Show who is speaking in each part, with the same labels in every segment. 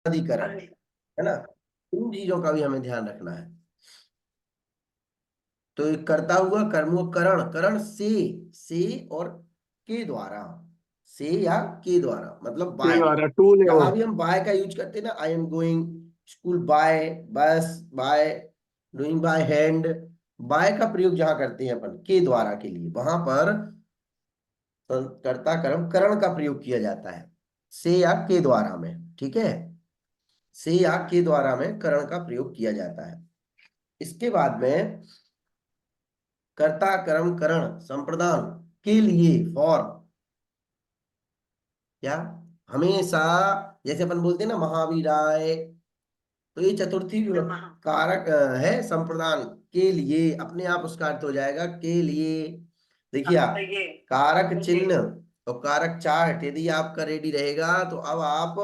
Speaker 1: अधिकरण, है ना। इन चीजों का भी हमें ध्यान रखना है। तो एक करता हुआ कर्म वो करण, करण से और के द्वारा, से या के द्वारा मतलब
Speaker 2: के
Speaker 1: बाय।
Speaker 2: द्वारा, टूल है वो।
Speaker 1: जहां भी हम बाय का यूज करते हैं ना, I am going school by, bus by, doing by hand, by का प्रयोग जहां करते हैं अपन के द्वारा के लिए, वहां पर कर्ता कर्म करण का प्रयोग किया जाता है, से या के द्वारा में। ठीक है, से या के द्वारा में करण का प्रयोग किया जाता है। इसके बाद में कर्ता कर्म करण संप्रदान के लिए, फॉर, क्या, हमेशा, जैसे अपन बोलते हैं ना महावीराय, तो ये चतुर्थी कारक है संप्रदान के लिए, अपने आप उसका अर्थ हो जाएगा के लिए। देखिए आप, कारक चिन्ह और कारक चार्ट यदि आपका रेडी रहेगा तो अब आप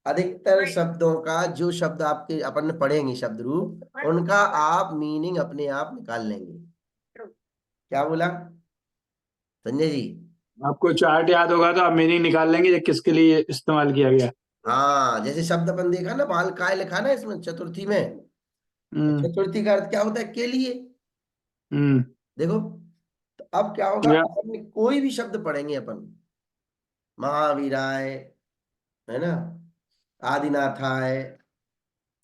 Speaker 1: अधिकतर शब्दों का, जो शब्द आपके अपन ने पढ़ेंगे शब्द रूप, उनका आप मीनिंग अपने आप निकाल लेंगे। क्या बोला संजय जी?
Speaker 2: आपको चार्ट याद होगा तो आप मीनिंग निकाल लेंगे ये किसके लिए इस्तेमाल किया गया।
Speaker 1: हाँ, जैसे शब्द अपन देखा ना, बाल काय लिखा ना इसमें चतुर्थी में, तो
Speaker 2: हम्म।
Speaker 1: चतुर्थी का अर्थ क्या होता है? के लिए।
Speaker 2: हम्म।
Speaker 1: देखो, तो अब क्या होगा,
Speaker 2: या
Speaker 1: अपन ने कोई भी शब्द पढ़ेंगे अपन, महावीराय, है ना, आदिनाथाय,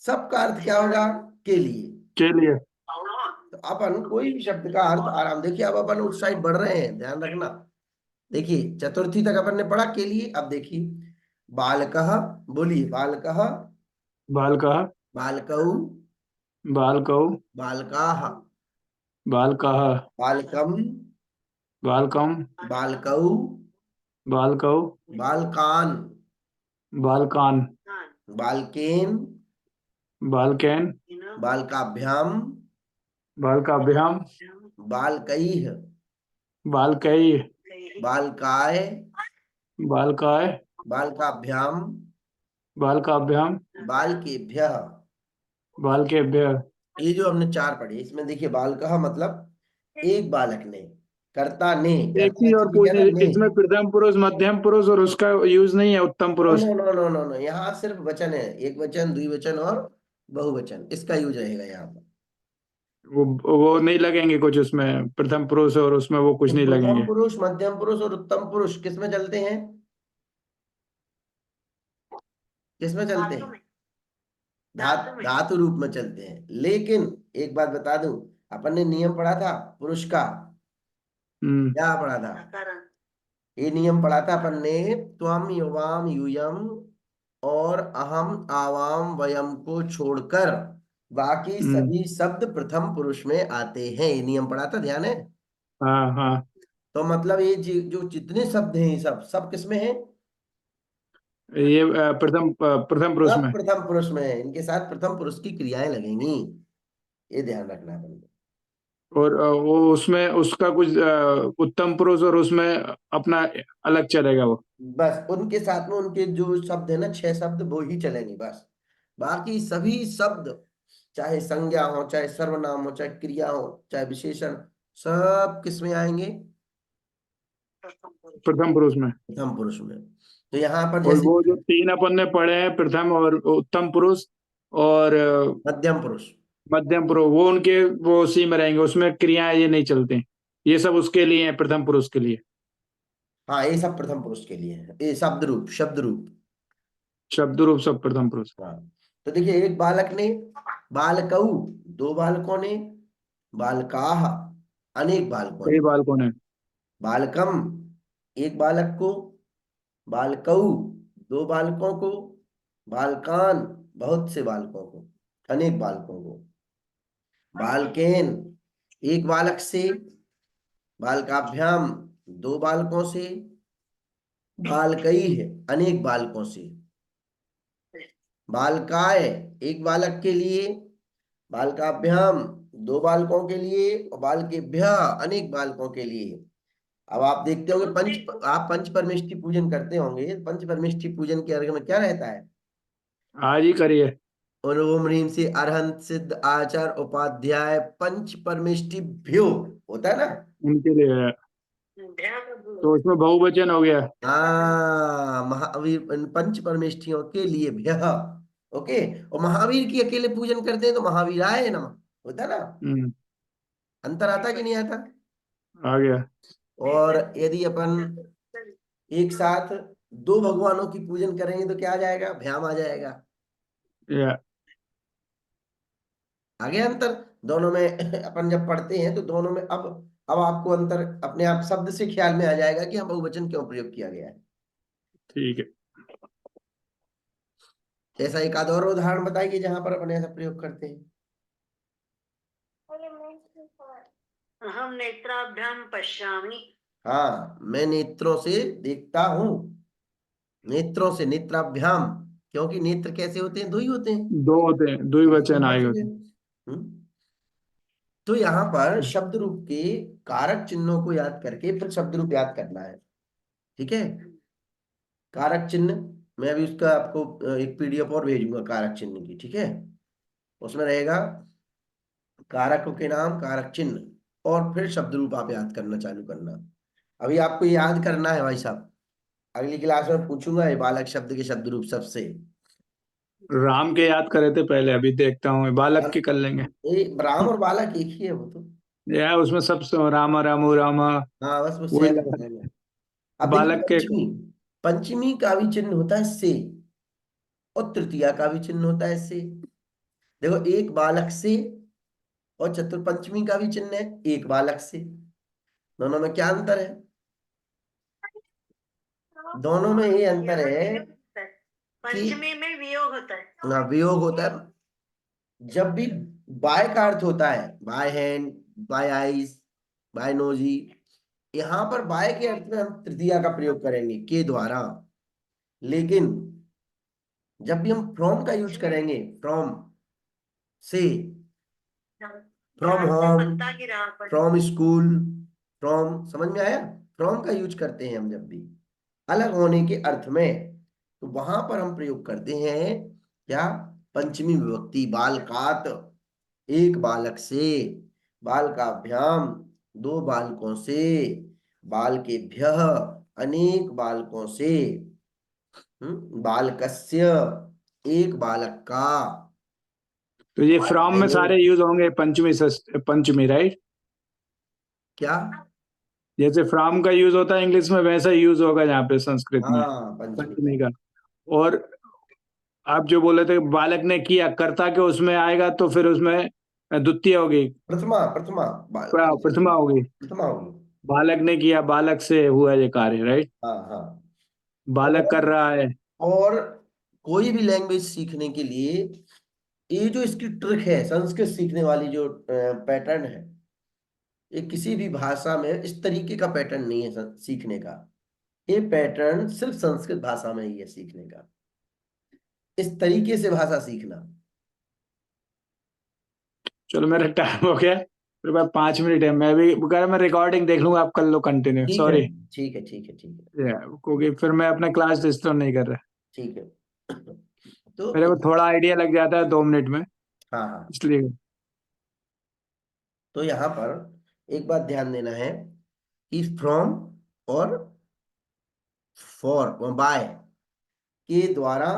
Speaker 1: सबका अर्थ क्या होगा? के लिए।
Speaker 2: के लिए।
Speaker 1: तो अपन कोई भी शब्द का अर्थ आराम, देखिए अब अपन उस साइड बढ़ रहे हैं, ध्यान रखना। देखिए चतुर्थी तक अपन ने पढ़ा के लिए, अब देखिए बालकः, बोलिए बालकः,
Speaker 2: बालकः।
Speaker 1: बालकौ,
Speaker 2: बालकौ।
Speaker 1: बालकाः,
Speaker 2: बालकः।
Speaker 1: बालकम,
Speaker 2: बालकम।
Speaker 1: बालकौ,
Speaker 2: बालकौ।
Speaker 1: बालकान,
Speaker 2: बालकान।
Speaker 1: बालकेन,
Speaker 2: बालकेन।
Speaker 1: बालकाभ्याम,
Speaker 2: बालकाभ्याम।
Speaker 1: बालकैः,
Speaker 2: बालकैः।
Speaker 1: बालकाय,
Speaker 2: बालकाय।
Speaker 1: बालकाभ्याम,
Speaker 2: बालकाभ्याम।
Speaker 1: बालकेभ्यः।
Speaker 2: बालकेभ्यः।
Speaker 1: ये जो हमने चार पढ़े, इसमें देखिए बाल का मतलब एक बालक ने, कर्ता ने,
Speaker 2: एक
Speaker 1: कर्ता
Speaker 2: चीज और
Speaker 1: की जगह
Speaker 2: पूछनी
Speaker 1: ने।
Speaker 2: थी, इसमें प्रथम पुरुष, मध्यम पुरुष और उसका यूज नहीं है उत्तम
Speaker 1: नो
Speaker 2: पुरुष।
Speaker 1: No no no no no, यहाँ सिर्फ वचन है, एक वचन, द्विवचन और बहुवचन, इसका यूज रहेगा यहाँ पर।
Speaker 2: वो नहीं लगेंगे कुछ उसमें, प्रथम पुरुष और उसमें वो कुछ
Speaker 1: तो
Speaker 2: नहीं
Speaker 1: प्रथम
Speaker 2: लगेंगे।
Speaker 1: पुरुष, मध्यम पुरुष और उत्तम पुरुष किस में चलते हैं? किस में चलते हैं? धातु रूप में चलते हैं। लेकिन एक बात बता दूं, अपन ने नियम पढ़ा था पुरुष का,
Speaker 2: हम्म।
Speaker 1: क्या पढ़ा था? ये नियम पढ़ा था अपन ने, त्वम युवाम यूयम और अहम आवाम वयम को छोड़कर बाकी
Speaker 2: हम्म।
Speaker 1: सभी शब्द प्रथम पुरुष में आते हैं। ये नियम पढ़ा था, ध्यान है?
Speaker 2: हाँ हाँ।
Speaker 1: तो मतलब ये जो जितने शब्द हैं, ये सब सब किसमें हैं?
Speaker 2: ये प्रथम पुरुष
Speaker 1: सब
Speaker 2: में।
Speaker 1: प्रथम पुरुष में है, इनके साथ प्रथम पुरुष की क्रियाएं लगेंगी, ये ध्यान रखना है अपन को।
Speaker 2: और वो उसमें उसका कुछ उत्तम पुरुष और उसमें अपना अलग चलेगा वो।
Speaker 1: बस उनके साथ में उनके जो शब्द है ना, छह शब्द, वो ही चलेंगे बस। बाकी सभी शब्द, चाहे संज्ञा हो, चाहे सर्वनाम हो, चाहे क्रिया हो, चाहे विशेषण, सब किस में आएंगे?
Speaker 2: प्रथम पुरुष में।
Speaker 1: प्रथम पुरुष में। तो यहाँ पर
Speaker 2: और
Speaker 1: जैसे
Speaker 2: वो जो तीन अपन ने पढ़े हैं, प्रथम और उत्तम पुरुष और
Speaker 1: मध्यम पुरुष,
Speaker 2: मध्यम पुरुष, वो उनके वो उसी में रहेंगे, उसमें क्रियाएं ये नहीं चलते। ये सब उसके लिए है, प्रथम पुरुष के लिए।
Speaker 1: हाँ ये सब प्रथम पुरुष के लिए है, ये शब्द रूप, शब्द रूप।
Speaker 2: शब्द रूप सब प्रथम पुरुष।
Speaker 1: हाँ, तो देखिए एक बालक ने, बालकऊ, दो बालकों ने, बालकाह, अनेक बालकों
Speaker 2: कई
Speaker 1: ने,
Speaker 2: बालकों ने।
Speaker 1: बालकम, एक बालक को, बालकऊ, दो बालकों को, बालकान, बहुत से बालकों को, अनेक बालकों को, बालकेन, एक बालक से, बालकाभ्याम, दो बालकों से, बालकई है, अनेक बालकों से, बालकाय, एक बालक के लिए, बालकाभ्याम, दो बालकों के लिए, और बालकेभ्य, अनेक बालकों के लिए। अब आप देखते होंगे आप पंच परमेष्टि पूजन करते होंगे, पंच परमेष्टि पूजन के अर्घ में क्या रहता है?
Speaker 2: आज ही करिए।
Speaker 1: और ओम ह्रीम से अरहंत सिद्ध आचार उपाध्याय पंच परमेष्टिभ्यो, होता है ना।
Speaker 2: उनके लिए है। तो उसमें बहुवचन हो गया।
Speaker 1: हाँ, महावीर, पंच परमेष्ठियों के लिए भ्यः, ओके। और महावीर की अकेले पूजन करते हैं तो महावीराय नमः होता है ना।
Speaker 2: हम्म।
Speaker 1: अंतर आता कि नहीं आता।
Speaker 2: आ गया।
Speaker 1: और यदि अपन एक साथ दो भगवानों की पूजन करेंगे तो क्या आ जाएगा, भ्याम आ जाएगा।
Speaker 2: या
Speaker 1: आगे अंतर दोनों में अपन जब पढ़ते हैं तो दोनों में अब आपको अंतर अपने आप शब्द से ख्याल में आ जाएगा कि हम बहुवचन क्यों प्रयोग किया गया है।
Speaker 2: ठीक है।
Speaker 1: ऐसा एक आध और उदाहरण बताइए जहां पर अपन ऐसा प्रयोग करते हैं।
Speaker 3: अहम नेत्राभ्याम पश्यामि।
Speaker 1: हाँ, मैं नेत्रों से देखता हूं। नेत्रों से, नेत्राभ्याम, क्योंकि नेत्र कैसे होते हैं, दो ही होते हैं।
Speaker 2: दो होते हैं, दो ही वचन आएगा।
Speaker 1: बहुवचन है। तो यहाँ पर शब्द रूप के कारक चिन्हों को याद करके फिर शब्द रूप याद करना है। ठीक है। कारक चिन्ह मैं अभी उसका आपको एक पीडीएफ और भेजूंगा कारक चिन्ह की। ठीक है। उसमें रहेगा कारकों के नाम, कारक चिन्ह, और फिर शब्द रूप आप याद करना चालू करना। अभी आपको ये याद करना है भाई साहब। अगली क्लास में पूछूंगा ये बालक शब्द के शब्द रूप सबसे।
Speaker 2: राम के याद करे थे पहले, अभी देखता हूँ बालक के कर लेंगे।
Speaker 1: ये राम और बालक एक ही है वो तो।
Speaker 2: या उसमें सब रामा रामू रामा
Speaker 1: हाँ, बस वो
Speaker 2: वही
Speaker 1: सेम
Speaker 2: लगा।
Speaker 1: है। अब देखिए
Speaker 2: बालक के
Speaker 1: पंचमी, पंचमी का भी चिन्ह होता है से, और तृतीया का भी चिन्ह होता है से। देखो, एक बालक से, और चतुर्पंचमी का भी चिन्ह है एक बालक से। दोनों में क्या अंतर है। दोनों में ये अंतर
Speaker 3: यहाँ
Speaker 1: है
Speaker 3: वियोग होता है,
Speaker 1: कि
Speaker 3: पंचमी में वियोग होता है।
Speaker 1: वियोग होता है। जब भी बाय का अर्थ होता है, by hand, by eyes, by nosy, यहाँ पर बाय के अर्थ में हम तृतीया का प्रयोग करेंगे के द्वारा। लेकिन जब भी हम फ्रॉम का यूज करेंगे, फ्रॉम से, फ्रॉम
Speaker 3: झाड़ से
Speaker 1: होम,
Speaker 3: पत्ता गिरा पर
Speaker 1: फ्रॉम स्कूल, फ्रॉम, समझ में आया। फ्रॉम का यूज करते हैं हम जब भी अलग होने के अर्थ में, तो वहां पर हम प्रयोग करते हैं क्या, पंचमी विभक्ति। बालकात, एक बालक से, बालकाभ्याम, दो बालकों से, बालकेभ्यः, अनेक बालकों से, बालकस्य, एक बालक का।
Speaker 2: तो ये
Speaker 1: और
Speaker 2: फ्रॉम में सारे यूज होंगे पंचमी पंचमी, राइट?
Speaker 1: क्या।
Speaker 2: जैसे फ्रॉम का यूज होता है इंग्लिश में, वैसा यूज होगा यहाँ पे संस्कृत में
Speaker 1: हाँ, पंचमी का।
Speaker 2: पंचमी का। और आप जो बोले थे बालक ने किया, कर्ता के उसमें आएगा तो फिर उसमें द्वितीय होगी,
Speaker 1: प्रथमा, प्रथमा,
Speaker 2: प्रथमा होगी।
Speaker 1: प्रथमा होगी।
Speaker 2: बालक ने किया, बालक से हुआ ये कार्य, राइट?
Speaker 1: हाँ हाँ।
Speaker 2: बालक
Speaker 1: और
Speaker 2: कर रहा है।
Speaker 1: और कोई भी लैंग्वेज सीखने के लिए ये जो इसकी ट्रिक है, संस्कृत सीखने वाली जो पैटर्न है, ये किसी भी भाषा में इस तरीके का पैटर्न नहीं है सीखने का। ये पैटर्न सिर्फ संस्कृत भाषा में ही है सीखने का, इस तरीके से भाषा सीखना।
Speaker 2: चलो मेरा टाइम हो गया, फिर मैं 5 मिनट है, मैं भी अगर मैं रिकॉर्डिंग देख लूंगा, आप कर लो कंटिन्यू,
Speaker 1: ठीक है,
Speaker 2: सॉरी।
Speaker 1: ठीक है, ठीक है, ठीक है,
Speaker 2: क्योंकि फिर मैं अपना क्लास डिस्टर्ब नहीं कर रहा।
Speaker 1: ठीक है। तो
Speaker 2: मेरे को थोड़ा आइडिया लग जाता है 2 मिनट में,
Speaker 1: हाँ हाँ।
Speaker 2: इसलिए।
Speaker 1: तो यहाँ पर एक बात ध्यान देना है कि फ्रॉम और फॉर, बाय के द्वारा,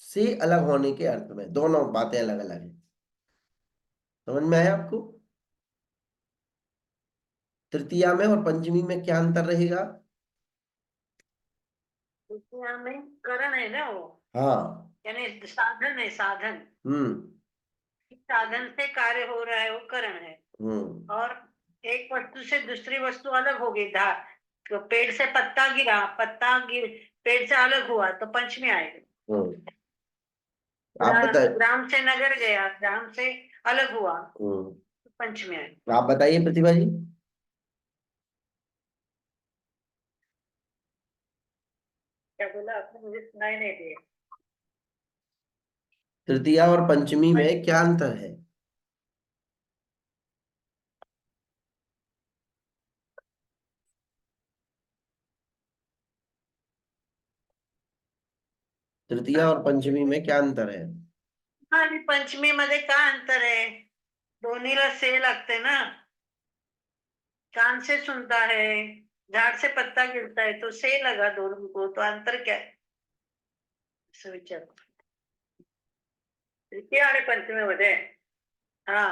Speaker 1: से अलग होने के अर्थ में दोनों बातें अलग अलग हैं। समझ में आया आपको। तृतीया में और पंचमी में क्या अंतर रहेगा।
Speaker 3: दुनिया में करण है ना वो,
Speaker 1: हाँ।
Speaker 3: यानी साधन है, साधन।
Speaker 1: हम्म।
Speaker 3: साधन से कार्य हो रहा है वो करण है।
Speaker 1: हम्म।
Speaker 3: और एक वस्तु से दूसरी वस्तु अलग हो गई, धार तो पेड़ से पत्ता गिरा, पेड़ से अलग हुआ तो पंचमी आएगी।
Speaker 1: हम्म। आप बताइए।
Speaker 3: ग्राम से नगर गया, ग्राम से अलग हुआ
Speaker 1: हम्म।
Speaker 3: तो पंचमी आएगी।
Speaker 1: आप बताइए प्रतिभा जी।
Speaker 3: क्या बोला आपने, मुझे सुनाई नहीं दिया।
Speaker 1: तृतीया और पंचमी में क्या अंतर है। तृतीया और पंचमी में क्या अंतर है।
Speaker 3: हाँ, आणि पंचमी मध्ये काय अंतर आहे, दोन्हीला से लागते ना। कान से सुनता है, झाड़ से पत्ता गिरता है, तो से लगा दोनों को, तो अंतर क्या है, ऐसा विचार। तृतीय आणि पंचमीमध्ये हा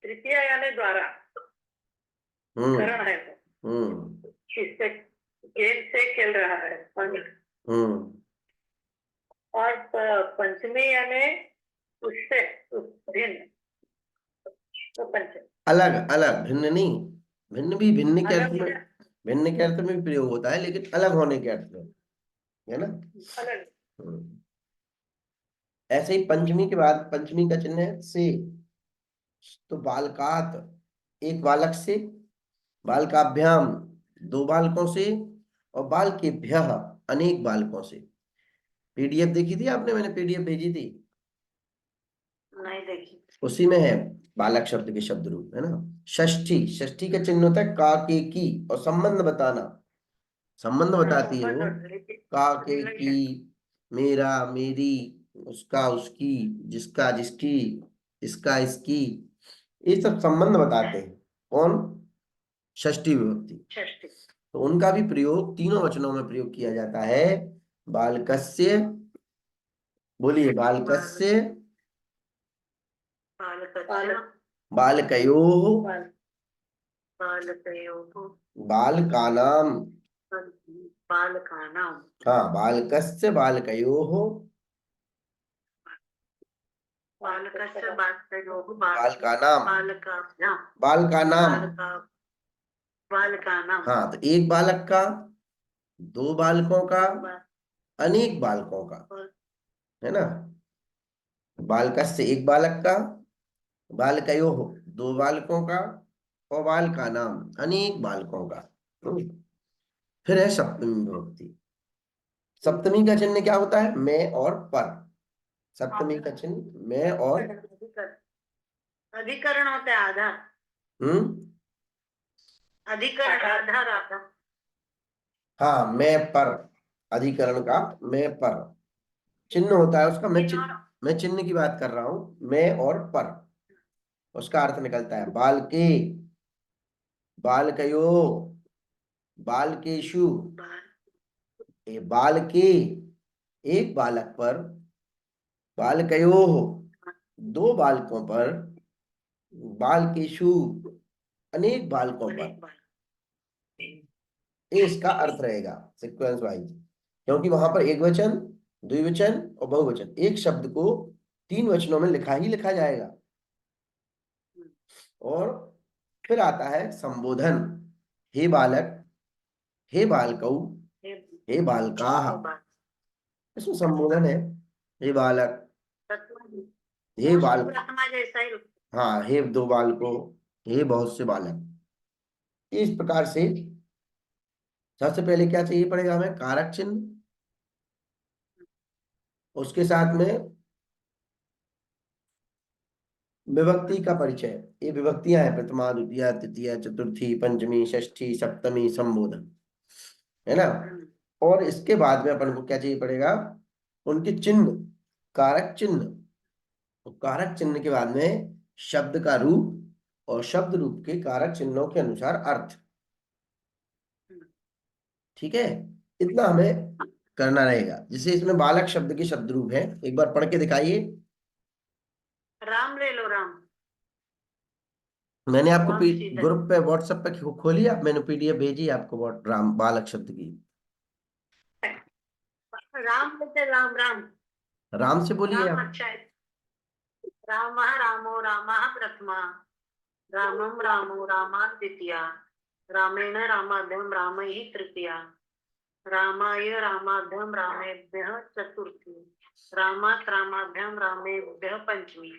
Speaker 3: तृतीय यानी द्वारा करण है वो। इससे खेल से खेल रहा है और पंचमी यानी उससे भिन्न, तो पंचमी
Speaker 1: अलग अलग, भिन्न नहीं, भिन्न भी भिन्न के अर्थ में, भिन्न के अर्थ में भी प्रयोग होता है, लेकिन अलग होने के अर्थ में, है ना।
Speaker 3: अलग।
Speaker 1: ऐसे ही पंचमी के बाद पंचमी का चिन्ह है से, तो बालकात एक बालक से, बालकाभ्याम दो बालकों से, और बालकेभ्यः अनेक बालकों से। पीडीएफ देखी थी आपने, मैंने पीडीएफ भेजी थी,
Speaker 3: नहीं देखी।
Speaker 1: उसी में है बालक शब्द के शब्द रूप, है ना। षष्ठी, षष्ठी का चिन्ह होता है का के की, और संबंध बताना, संबंध बताती है वो, का के की, मेरा मेरी, उसका उसकी, जिसका जिसकी, इसका इसकी, ये सब संबंध बताते हैं। कौन? षष्ठी विभक्ति।
Speaker 3: षष्ठी।
Speaker 1: तो उनका भी प्रयोग तीनों वचनों में प्रयोग किया जाता है। बालकस्य, बोलिए, बालकस्य, बालकयोः, बालकानां, हाँ, बालकस्य बालकयोः, बालकानां, बालकानां, हाँ, तो एक बालक का, दो बालकों का, अनेक बालकों का, है ना। बालकस्य एक बालक का, बालकयोः दो बालकों का, और बालकानां अनेक बालकों का। फिर है सप्तमी विभक्ति। सप्तमी का चिन्ह क्या होता है? मैं और पर। सप्तमी का चिन्ह मैं और
Speaker 3: अधिकरण होता है, आधार। अधिकरण, आधार, आधार।
Speaker 1: हाँ, मैं पर, अधिकरण का मैं पर चिन्ह होता है उसका। मैं चिन्ह की बात कर रहा हूं, मैं और पर, उसका अर्थ निकलता है बालके, बालकयो, बालकेशु। ये बालके एक बालक पर, बालकयो दो बालकों पर, बालकेशु अनेक बालकों पर, ये इसका अर्थ रहेगा सीक्वेंस वाइज। क्योंकि वहां पर एक वचन, द्विवचन और बहुवचन, एक शब्द को तीन वचनों में लिखा ही लिखा जाएगा। और फिर आता है संबोधन, हे बालक, हे बालकौ, हे बालकाः, इसमें संबोधन है। हे बालक, हे बालक, हाँ, हे दो बालकों, हे बहुत से बालक। इस प्रकार से सबसे पहले क्या चाहिए पड़ेगा हमें? कारक चिन्ह, उसके साथ में विभक्ति का परिचय। ये विभक्तियां हैं, प्रथमा, द्वितीय, तृतीय, चतुर्थी, पंचमी, षष्ठी, सप्तमी, संबोधन, है ना। और इसके बाद में अपन को क्या चाहिए पड़ेगा? उनके चिन्ह, कारक चिन्ह। तो कारक चिन्ह के बाद में शब्द का रूप, और शब्द रूप के कारक चिन्हों के अनुसार अर्थ। ठीक है, इतना हमें करना रहेगा। जैसे इसमें बालक शब्द के शब्द रूप है, एक बार पढ़ के दिखाइए।
Speaker 3: राम ले लो, राम।
Speaker 1: मैंने आपको ग्रुप पे व्हाट्सएप पे खोली, आप, मैंने पीडीएफ भेजी आपको राम बालक शब्द की।
Speaker 3: राम लेते, राम राम,
Speaker 1: राम से बोलिए
Speaker 3: राम।
Speaker 1: आप।
Speaker 3: अच्छा है। राम रामो राम प्रथमा, रामम रामो रामा द्वितीया, रामेण रामाभ्यम राम ही तृतीया, रामाय रामाभ्यम रामेभ्यः चतुर्थी, रामात् रामाभ्यम रामेभ्यः पंचमी,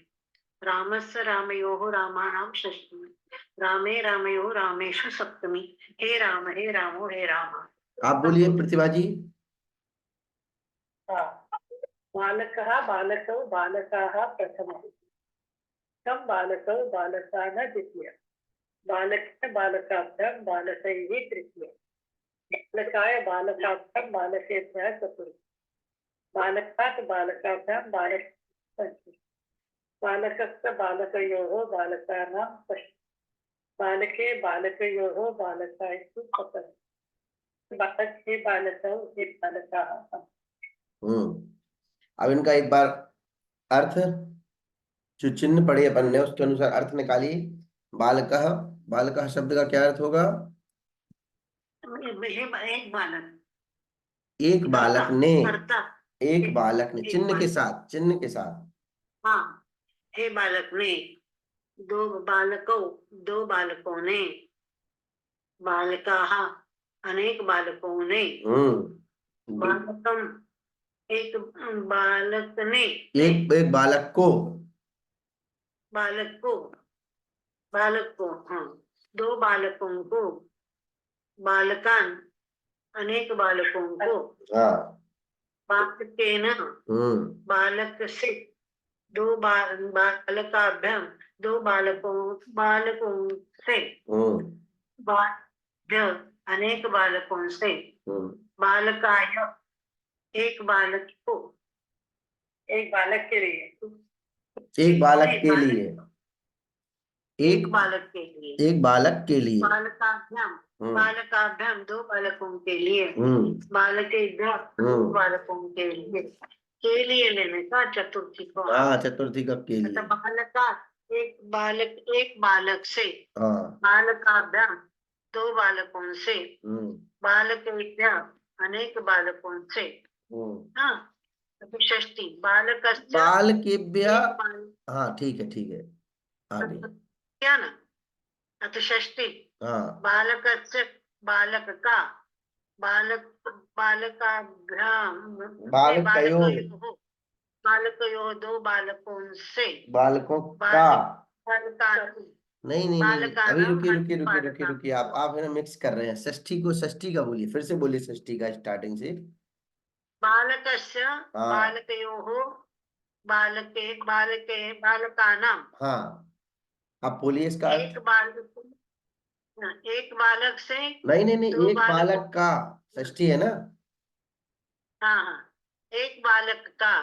Speaker 3: रामस्य रामयोः रामाणां षष्ठी, रामे रामयोः रामेषु सप्तमी। हे राम, हे रामो, हे राम।
Speaker 1: आप बोलिए प्रतिभा जी।
Speaker 3: बालकः बालकौ बालकाः प्रथमः, तं बालकौ बालकाः द्वितीय, बालकेन बालकाभ्यां बालकैः तृतीय, बालकाय बालकाभ्यां बालकेभ्यः चतुर्थ, बालकात् बालकाभ्यां बालक पंचमी, बालकस्य बालकयोः बालकानां षष्ठी, बालके बालकयोः बालकासु सप्तमी, बालके बालकौ हे बालकाः।
Speaker 1: अब इनका एक बार अर्थ जो चिन्ह पढ़े अपन ने उसके अनुसार अर्थ निकालिए। बालकः, बालकः शब्द का क्या अर्थ होगा?
Speaker 3: एक बालक।
Speaker 1: एक बालक ने,
Speaker 3: कर्ता।
Speaker 1: एक बालक ने,
Speaker 3: एक
Speaker 1: चिन्ह के
Speaker 3: बालक।
Speaker 1: साथ, चिन्ह के साथ।
Speaker 3: हाँ, हे बालक ने, दो बालकों ने, बालकाः अनेक बालकों ने, बालकम एक बालक ने,
Speaker 1: एक एक बालक को,
Speaker 3: बालक को, हाँ, दो बालकों को, बालकान अनेक बालकों को,
Speaker 1: हाँ,
Speaker 3: बालकेन बालक से, बालकाभ्याम दो बालकों से, बालभ्य अनेक बालकों से, बालकाय एक बालक को, एक बालक के लिए,
Speaker 1: एक बालक के लिए,
Speaker 3: एक बालक के लिए,
Speaker 1: एक बालक के लिए,
Speaker 3: बालकाभ्याम दो बालकों के लिए, बालकेभ्यः दो बालकों के लिए लेने का चतुर्थी को।
Speaker 1: हाँ, चतुर्थी कब के लिए?
Speaker 3: बालका एक बालक से, बालकाभ्याम दो बालकों से, बालकेभ्यः अनेक बालकों से, हाँ, षष्ठी बालकस्य,
Speaker 1: बालकेभ्यः, हाँ ठीक है, ठीक है, आगे
Speaker 3: क्या ना, अतः षष्ठी बालकस्य बालक का, बालकाभ्याम बालकयोः दो बालकों से,
Speaker 1: बालकों का,
Speaker 3: बालका
Speaker 1: नहीं नहीं नहीं, अभी रुकिए रुकिए रुकिए रुकिए रुकिए, आप है ना मिक्स कर रहे हैं। षष्ठी को षष्ठी का बोलिए, फिर से बोलिए षष्ठी का स्टार्टिंग से।
Speaker 3: बालकस्य बालकयोः बालकानां,
Speaker 1: हाँ, आप बोलिए इसका
Speaker 3: एक बालक से,
Speaker 1: नहीं नहीं नहीं,
Speaker 3: दो
Speaker 1: एक बालक का, षष्ठी है ना?
Speaker 3: हाँ, एक बालक का,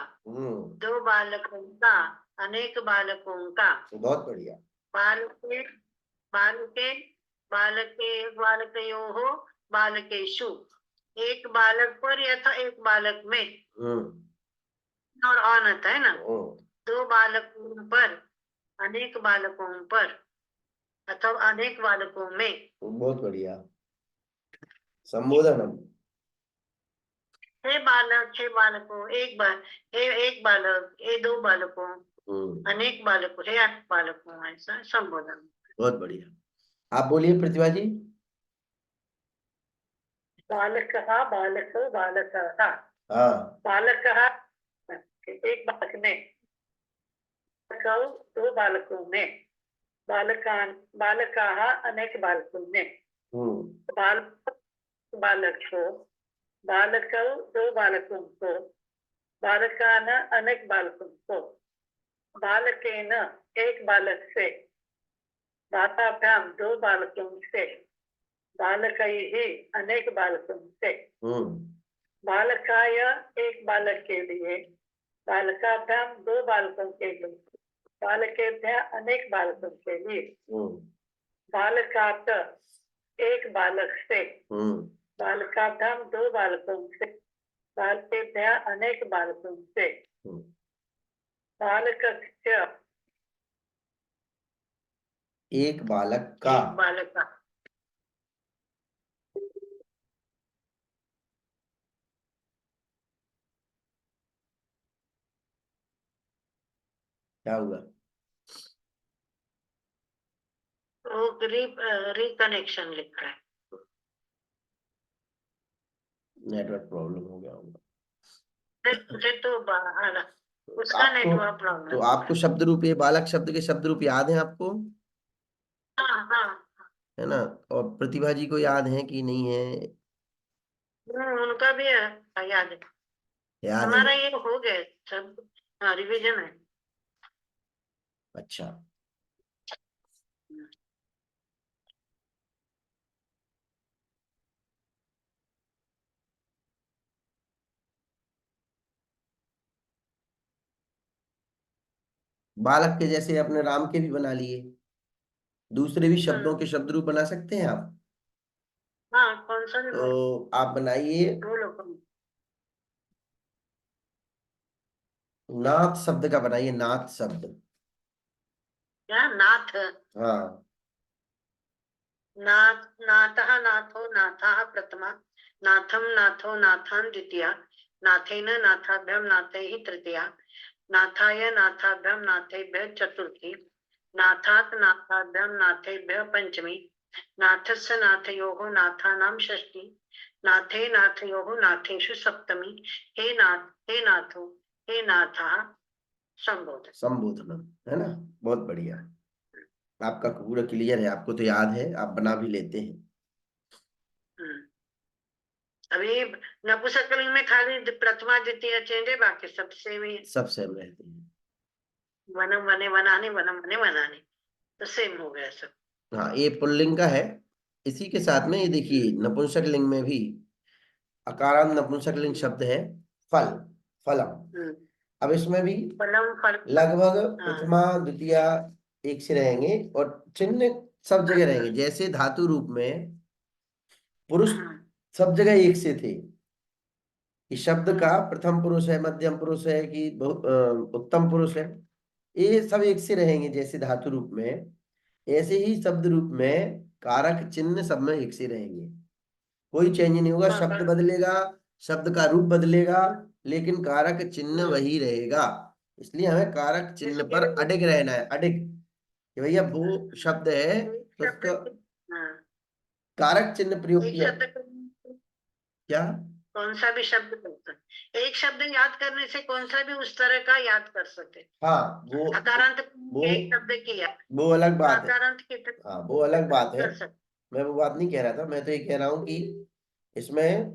Speaker 3: दो बालकों का, अनेक बालकों का,
Speaker 1: बहुत बढ़िया।
Speaker 3: बालके बालके बालकयोः बालकेषु, एक बालक पर या एक बालक में, और ऑन आता है ना, दो बालकों पर, अनेक बालकों पर, अथवा अनेक बालकों में।
Speaker 1: बहुत बढ़िया। संबोधन
Speaker 3: हे बालकों, एक बालक, ये दो बालकों, अनेक बालकों, हे 8 बालकों, ऐसा संबोधन।
Speaker 1: बहुत बढ़िया। आप बोलिए प्रतिभा जी।
Speaker 3: बालकः बालकौ बालकः,
Speaker 1: हाँ,
Speaker 3: बालकः एक बालक ने, बालकौ दो बालकों में, बालकाः अनेक बालकों में, बालक को, बालकौ दो बालकों को, बालकान अनेक बालकों को, बालकेन एक बालक से, बालाभ्याम दो बालकों से, बालकैः अनेक बालकों से, बालकाय एक बालक के लिए, बालकाभ्याम दो बालकों के लिए, बालकेभ्यः अनेक बालकों के लिए, बालकात एक बालक से, बालकाभ्याम दो बालकों से, बालकेभ्यः अनेक बालकों से, बालकस्य
Speaker 1: एक बालक का,
Speaker 3: एक बालक का,
Speaker 1: क्या हुआ?
Speaker 3: रिकनेक्शन लिख रहा है,
Speaker 1: नेटवर्क प्रॉब्लम हो गया होगा।
Speaker 3: उसका नेटवर्क प्रॉब्लम।
Speaker 1: तो आपको शब्द रूप, ये बालक शब्द के शब्द रूप याद है आपको?
Speaker 3: हाँ,
Speaker 1: है ना? और प्रतिभा जी को याद है कि नहीं है?
Speaker 3: उनका भी है, याद है।
Speaker 1: याद है।
Speaker 3: हमारा ये हो गया सब, रिवीजन है।
Speaker 1: अच्छा, बालक के जैसे अपने राम के भी बना लिए, दूसरे भी शब्दों के शब्द रूप बना सकते हैं आप।
Speaker 3: हाँ, कौन सा
Speaker 1: तो आप बनाइए।
Speaker 3: दो लोगों
Speaker 1: नाथ शब्द का बनाइए, नाथ शब्द।
Speaker 3: क्या? नाथ।
Speaker 1: हाँ,
Speaker 3: नाथ, नाथः नाथो नाथः प्रथमा, नाथम नाथो नाथान द्वितीया, नाथेन नाथाभ्यम नाथैः तृतीया, नाथाय नाथाभ्यम नाथेभ्यः चतुर्थी, नाथात् नाथाभ्यम नाथेभ्यः पंचमी, नाथस्य नाथयोः नाथानां षष्ठी, नाथे नाथयोः नाथेषु सप्तमी, हे नाथ, हे नाथो, हे नाथः संबोधन।
Speaker 1: संबोधन, है ना। बहुत बढ़िया, आपका पूरा क्लियर है, आपको तो याद है, आप बना भी लेते हैं।
Speaker 3: हम्म। अभी नपुंसकलिंग में खाली प्रथमा द्वितीय चेंज है, बाकी सब सेम ही है।
Speaker 1: सब सेम रहते हैं।
Speaker 3: वनम वने वनाने, वनम वने वनाने, तो सेम हो गया सब।
Speaker 1: हाँ, ये पुल्लिंग का है। इसी के साथ में ये देखिए, नपुंसक लिंग में भी अकारांत नपुंसक लिंग शब्द है फल, फलम। अब इसमें भी
Speaker 3: फलम फल,
Speaker 1: लगभग
Speaker 3: हाँ।
Speaker 1: प्रथमा द्वितीया एक से रहेंगे और चिन्ह सब जगह रहेंगे। जैसे धातु रूप में पुरुष सब जगह एक से थे, इस शब्द का प्रथम पुरुष है, मध्यम पुरुष है कि उत्तम पुरुष है, ये सब एक से रहेंगे जैसे धातु रूप में। ऐसे ही शब्द रूप में कारक चिन्ह सब में एक से रहेंगे, कोई चेंज नहीं होगा। शब्द बदलेगा, शब्द का रूप बदलेगा, लेकिन कारक चिन्ह वही रहेगा। इसलिए हमें कारक चिन्ह पर अडिग रहना है, अडिग, कि भैया वो शब्द है तो उसका कारक चिन्ह प्रयोग किया। क्या?
Speaker 3: कौन सा भी शब्द बोलते हैं, एक शब्द याद करने से कौन सा भी उस तरह का याद कर सकते।
Speaker 1: हाँ, वो
Speaker 3: अकारांत एक शब्द किया,
Speaker 1: वो अलग बात है।
Speaker 3: अकारांत
Speaker 1: हाँ, वो अलग बात है,
Speaker 3: कर सकते।
Speaker 1: मैं वो बात नहीं कह रहा था। मैं तो ये कह रहा हूँ कि इसमें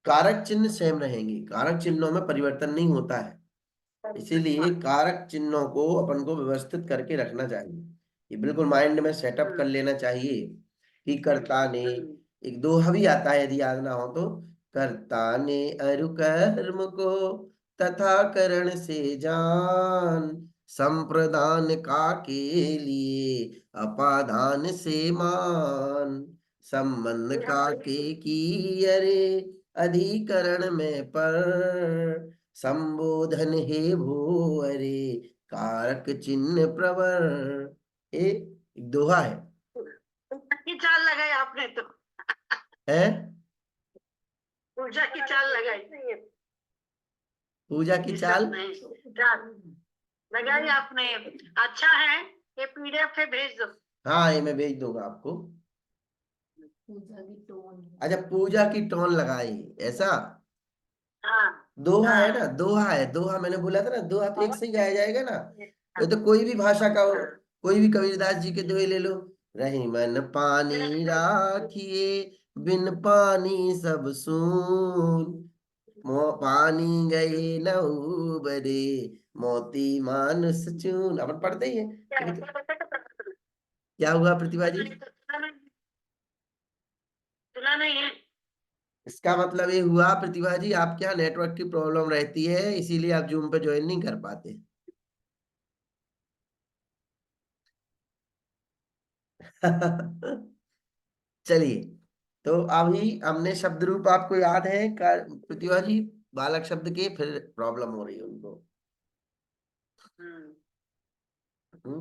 Speaker 1: कारक चिन्ह सेम रहेंगे, कारक चिन्हों में परिवर्तन नहीं होता है। इसीलिए कारक चिन्हों को अपन को व्यवस्थित करके रखना चाहिए, ये बिल्कुल माइंड में सेटअप कर लेना चाहिए कि कर्ता ने, एक दोहा भी आता है यदि याद ना हो तो, कर्ता ने अरु कर्म को तथा करण से जान, संप्रदान का के लिए अपादान से मान, संबंध का के की अरे अधिकरण में पर, संबोधन हे भो अरे कारक चिन्ह प्रवर। एक दोहा है।
Speaker 3: की चाल लगाई आपने तो,
Speaker 1: है
Speaker 3: पूजा की चाल लगाई,
Speaker 1: पूजा की चाल
Speaker 3: लगाई आपने। अच्छा है, ये पीडीएफ पे भेज दो।
Speaker 1: हाँ, ये मैं भेज दूंगा आपको।
Speaker 4: पूजा की टोन।
Speaker 1: अच्छा, पूजा की टोन लगाई, ऐसा
Speaker 3: हाँ
Speaker 1: दोहा है
Speaker 3: हाँ
Speaker 1: ना, दोहा है, दोहा मैंने बोला था ना, दोहा तो एक से ही गाया जाएगा ना। ये तो कोई भी भाषा का हो, कोई भी कबीरदास जी के दोहे ले लो। रही मन पानी राखिए, बिन पानी सब सून, पानी गए न उबरे, मोती मानुष चून। अपन पढ़ते ही है। क्या हुआ प्रतिभा जी?
Speaker 3: सुना नहीं है।
Speaker 1: इसका मतलब ये हुआ प्रतिभा जी, आपके यहाँ नेटवर्क की प्रॉब्लम रहती है, इसीलिए आप जूम पे ज्वाइन नहीं कर पाते। चलिए, तो अभी हमने शब्द रूप आपको याद है प्रतिभा जी, बालक शब्द के, फिर प्रॉब्लम हो रही है उनको।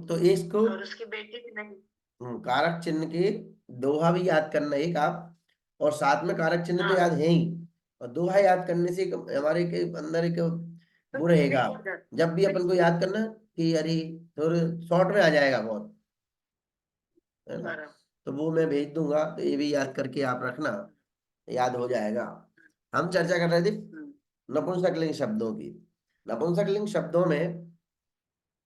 Speaker 1: तो इसको
Speaker 3: और उसकी बेटी भी नहीं।
Speaker 1: कारक चिन्ह के दोहा भी याद करना एक आप, और साथ में कारक चिन्ह तो याद है ही, और दोहा याद करने से हमारे के अंदर एक वो रहेगा, जब भी अपन को याद करना कि अरे थोड़े शॉर्ट में आ जाएगा बहुत, है ना। तो वो मैं भेज दूंगा, तो ये भी याद करके आप रखना, याद हो जाएगा। हम चर्चा कर रहे थे नपुंसकलिंग शब्दों की। नपुंसकलिंग शब्दों में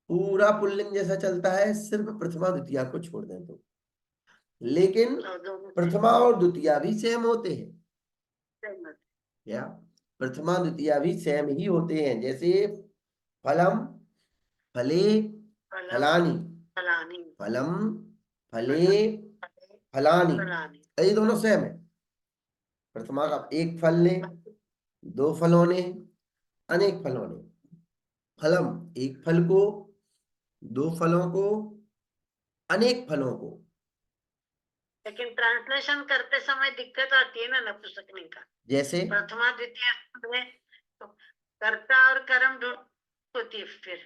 Speaker 1: पूरा पुल्लिंग जैसा चलता है, सिर्फ प्रथमा द्वितीया को छोड़ दें तो, लेकिन प्रथमा और द्वितीया भी सेम होते हैं। या प्रथमा द्वितीया भी सेम ही होते हैं, जैसे फलम, फले, फलानी, फलम, फले, फलानी, ये दोनों सेम है। प्रथमा का एक फल ने, दो फल होने, अनेक फल होने। फलम एक फल को, दो फलों को, अनेक फलों को।
Speaker 3: लेकिन ट्रांसलेशन करते समय दिक्कत आती है ना नपुंसकलिंग का।
Speaker 1: जैसे
Speaker 3: प्रथमा द्वितीय में तो कर्ता और कर्म ढूंढ होती है फिर।